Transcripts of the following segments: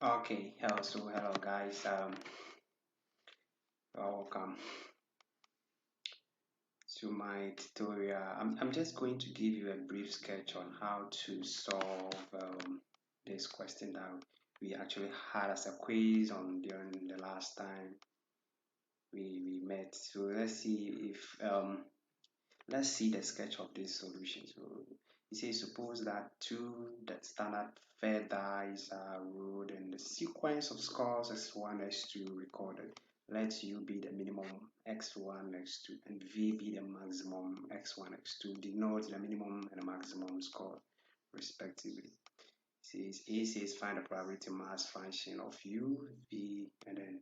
Okay, hello guys. Welcome to my tutorial. I'm just going to give you a brief sketch on how to solve this question that we actually had as a quiz on during the last time we met. So let's see the sketch of this solution. So it says suppose that two that standard fair dice are rolled and the sequence of scores x1, x2 recorded. Let u be the minimum x1, x2, and v be the maximum x1, x2. Denote the minimum and the maximum score respectively. A says find the probability mass function of u, v, and then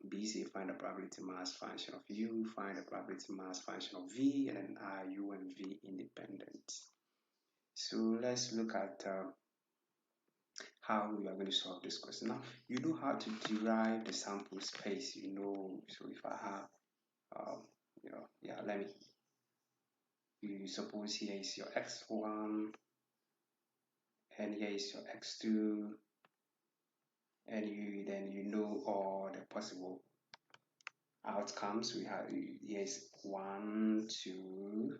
B say find the probability mass function of u, find the probability mass function of v, and then are u and v independent. So let's look at how we are going to solve this question. Now you know how to derive the sample space. So if I have let me. You suppose here is your x1 and here is your x2, and you know all the possible outcomes. We have here's 1, 2,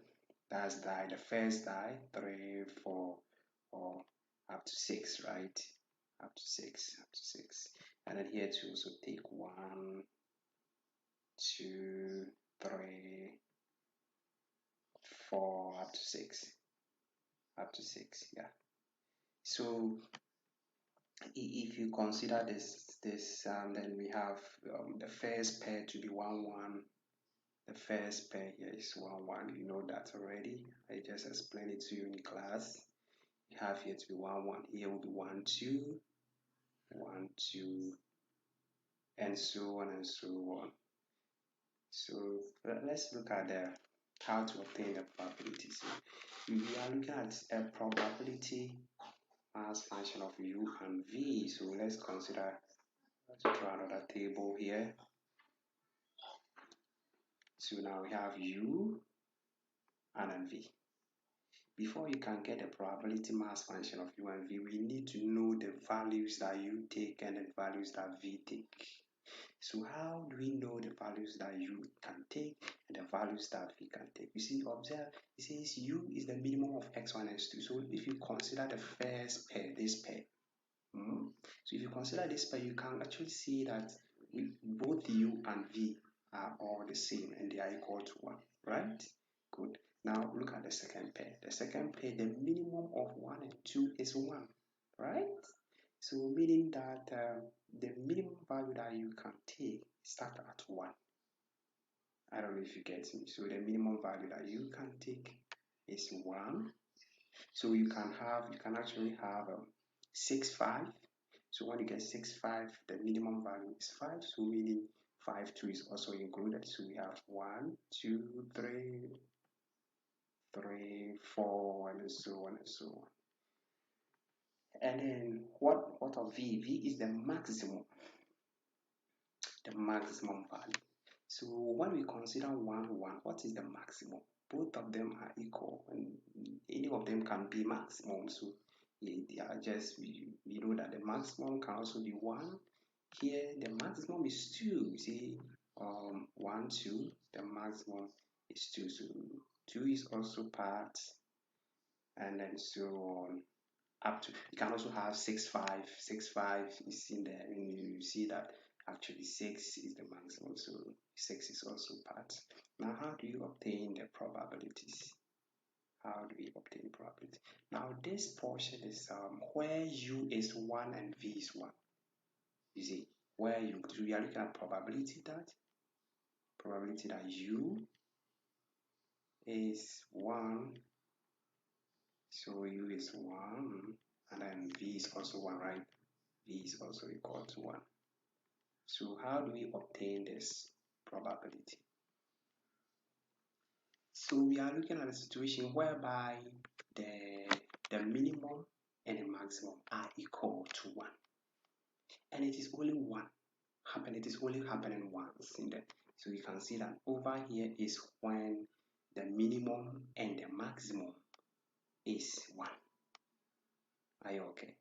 that's die, the first die, 3, 4, or up to 6, right? Up to 6. And then here to also take 1, 2, 3, 4, up to 6. Yeah. So if you consider this, then we have the first pair to be 1, 1. The first pair here is 1, 1. You know that already. I just explained it to you in class. You have here to be 1, 1. Here will be 1, 2, 1, 2, and so on and so on. So let's look at how to obtain the probability. So we are looking at a probability as function of u and v. So let's consider, let's draw another table here. So now we have u and then v. Before you can get the probability mass function of u and v, we need to know the values that u take and the values that v take. So how do we know the values that u can take and the values that v can take? You see, observe, it says u is the minimum of x1, x2. So if you consider the first pair, this pair, so if you consider this pair, you can actually see that both u and v are all the same and they are equal to 1, right? Good. Now look at the second pair. The second pair, the minimum of 1 and 2 is 1, right? So meaning that the minimum value that you can take starts at 1. I don't know if you get me. So the minimum value that you can take is 1. So you can actually have 6, 5. So when you get 6, 5, the minimum value is 5. So meaning 5, 2 is also included. So we have 1, 2, 3, 4, and so on and so on. And then what of v? V is the maximum value. So when we consider 1, 1, what is the maximum? Both of them are equal, and any of them can be maximum. So they are just, we know that the maximum can also be 1. Here the maximum is 2. You see, 1, 2, the maximum is 2. So 2 is also part, and then so on up to, you can also have 6, 5. 6, 5 is in there, and you see that actually 6 is the maximum, so 6 is also part. Now how do you obtain the probabilities? Now this portion is where u is 1 and v is 1. You see, where we are looking at probability that u is 1, so u is 1, and then v is also 1, right? V is also equal to 1. So how do we obtain this probability? So we are looking at a situation whereby the minimum and the maximum are equal to 1. And it is only happening once in there. So you can see that over here is when the minimum and the maximum is 1. Are you okay?